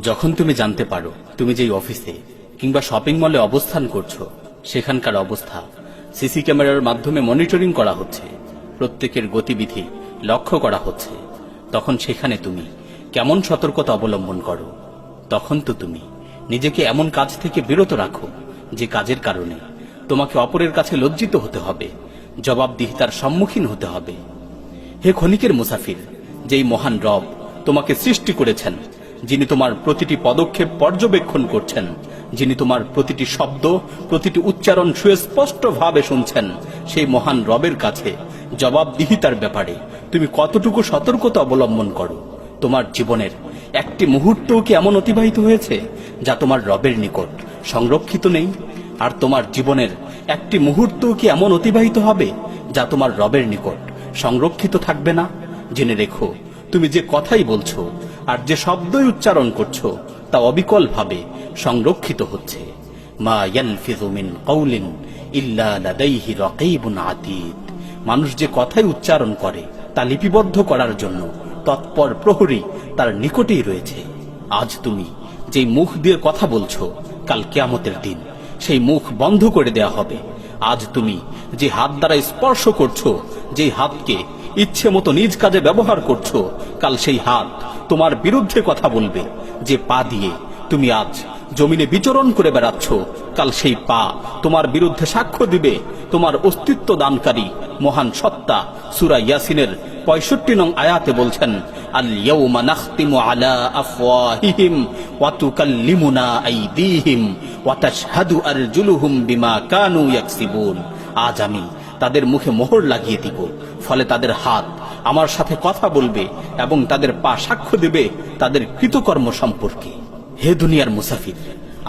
যখন তুমি জানতে পারো তুমি যেই অফিসে কিংবা শপিং মলে অবস্থান করছো সেখানকার অবস্থা সিসি ক্যামেরার মাধ্যমে মনিটরিং করা হচ্ছে, প্রত্যেকের গতিবিধি লক্ষ্য করা হচ্ছে, তখন সেখানে তুমি কেমন সতর্কতা অবলম্বন করো? তখন তো তুমি নিজেকে এমন কাজ থেকে বিরত রাখো যে কাজের কারণে তোমাকে অপরের কাছে লজ্জিত হতে হবে, জবাবদিহিতার সম্মুখীন হতে হবে। হে ক্ষণিকের মুসাফির, যেই মহান রব তোমাকে সৃষ্টি করেছেন, যিনি তোমার প্রতিটি পদক্ষেপ পর্যবেক্ষণ করছেন, যিনি তোমার প্রতিটি শব্দ প্রতিটি উচ্চারণ সুস্পষ্টভাবে শুনছেন, সেই মহান রবের কাছে জবাবদিহিতার ব্যাপারে তুমি কতটুকু সতর্কতা অবলম্বন করো? তোমার জীবনের একটি মুহূর্তও কি এমন অতিবাহিত হয়েছে যা তোমার রবের নিকট সংরক্ষিত নেই? আর তোমার জীবনের একটি মুহূর্তও কি এমন অতিবাহিত হবে যা তোমার রবের নিকট সংরক্ষিত থাকবে না? জেনে রেখো, তুমি যে কথাই বলছো আর যে শব্দই উচ্চারণ করছো তা অবিকল ভাবে সংরক্ষিত হচ্ছে। মা ইয়ালফিযু মিন কাওলিন ইল্লা লাদাইহি রাকীবুন আতীদ। মানুষ যে কথাই উচ্চারণ করে তা লিপিবদ্ধ করার জন্য তৎপর প্রহরী তার নিকটেই রয়েছে। আজ তুমি যেই মুখ দিয়ে কথা বলছো, কাল কিয়ামতের দিন সেই মুখ বন্ধ করে দেয়া হবে। আজ তুমি যে হাত দ্বারা স্পর্শ করছো, যেই হাতকে ইচ্ছে মতো নিজ কাজে ব্যবহার করছো, কাল সেই হাত তোমার বিরুদ্ধে কথা বলবে। যে পা দিয়ে তুমি আজ জমিনে বিচরণ করে বেড়াচ্ছ, কাল সেই পা তোমার বিরুদ্ধে সাক্ষ্য দিবে। তোমার অস্তিত্ব দানকারী মহান সত্তা সূরা ইয়াসিনের ৬৫ নং আয়াতে বলছেন, আল ইয়াউমা নাখতিমু আলা আফওয়াহিহিম ওয়া তুকাল্লিমুনা আইদিহিম ওয়া তাশহাদু আরজুলুহুম বিমা কানু ইয়াকসিবুন। আজ আমি তাদের মুখে মোহর লাগিয়ে দিব, ফলে তাদের হাত আমার সাথে কথা বলবে এবং তাদের পা সাক্ষ্য দেবে তাদের কৃতকর্ম সম্পর্কে। হে দুনিয়ার মুসাফির,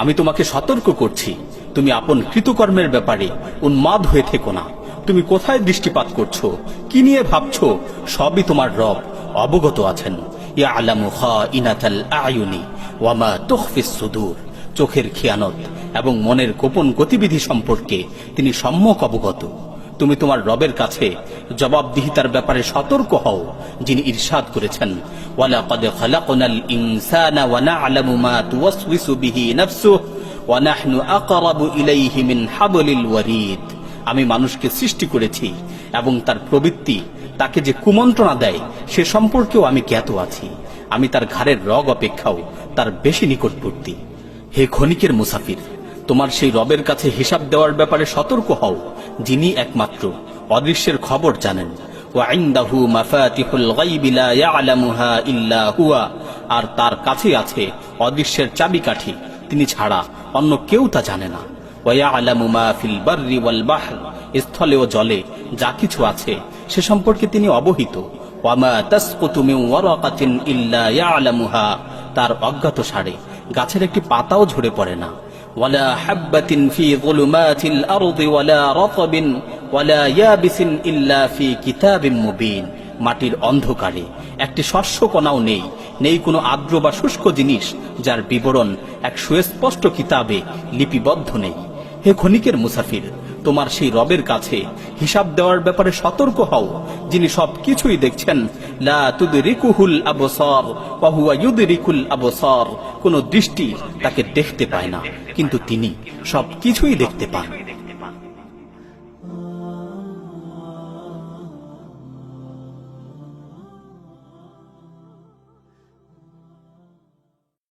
আমি তোমাকে সতর্ক করছি, তুমি আপন কৃতকর্মের ব্যাপারে উন্মাদ হয়ে থেকো না। তুমি কোথায় দৃষ্টিপাত করছো, কি নিয়ে ভাবছো, সবই তোমার রব অবগত আছেন। ইয়ালামু খাইনাতাল আয়ুনি ওয়া মা তুখফিস সুদূর। চোখের খেয়ানত এবং মনের গোপন গতিবিধি সম্পর্কে তিনি সম্যক অবগত। তুমি তোমার রবের কাছে জবাবদিহিতার ব্যাপারে সতর্ক হও, যিনি ইরশাদ করেছেন, ওয়ালাকাদ খালাকনাল ইনসানা ওয়া না'লামু মা তুওয়াসওয়িসু বিহি নাফসুহু ওয়া নাহনু আকরাবু ইলাইহি মিন হাবলিল ওয়ারিদ। আমি মানুষকে সৃষ্টি করেছি এবং তার প্রবৃত্তি তাকে যে কুমন্ত্রণা দেয় সে সম্পর্কেও আমি জ্ঞাত আছি। আমি তার ঘাড়ের রগ অপেক্ষাও তার বেশি নিকটবর্তী। হে ক্ষণিকের মুসাফির, তোমার সেই রবের কাছে হিসাব দেওয়ার ব্যাপারে সতর্ক হও, যিনি একমাত্র অদৃশ্যের খবর জানেন। ওয়া ইনদাহু মাফাতিহুল গায়বি লা ইয়ালামুহা ইল্লা হুয়া। আর তার কাছে আছে অদৃশ্যের চাবিকাঠি, তিনি ছাড়া অন্য কেউ তা জানে না। ওয়া ইয়ালামু মা ফিল বাররি ওয়াল বাহর। স্থলে ও জলে যা কিছু আছে সে সম্পর্কে তিনি অবহিত। ওয়া মা তাসকুতু মিন ওয়ারাকাতিন ইল্লা ইয়ালামুহা। তার অজ্ঞাত সারে গাছের একটি পাতাও ঝরে পড়ে না। ওয়ালা হাববাতিন ফি যুলুমাতিল আরদি ওয়ালা রাতাবিন ওয়ালা ইয়াবিসিন ইল্লা ফি কিতাবিম মুবিন। মাটির অন্ধকারে একটি শস্যকণাও নেই কোনো আর্দ্র বা শুষ্ক জিনিস যার বিবরণ এক সুস্পষ্ট কিতাবে লিপিবদ্ধ নেই। হে ক্ষণিকের মুসাফির, তোমার সেই রবের কাছে হিসাব দেওয়ার ব্যাপারে সতর্ক হও, যিনি সবকিছুই দেখছেন। লা তুদরিকুহুল আবসার ওয়া হুয়া ইউদরিকুল আবসার। কোনো দৃষ্টি তাকে দেখতে পায় না, কিন্তু তিনি সবকিছুই দেখতে পান।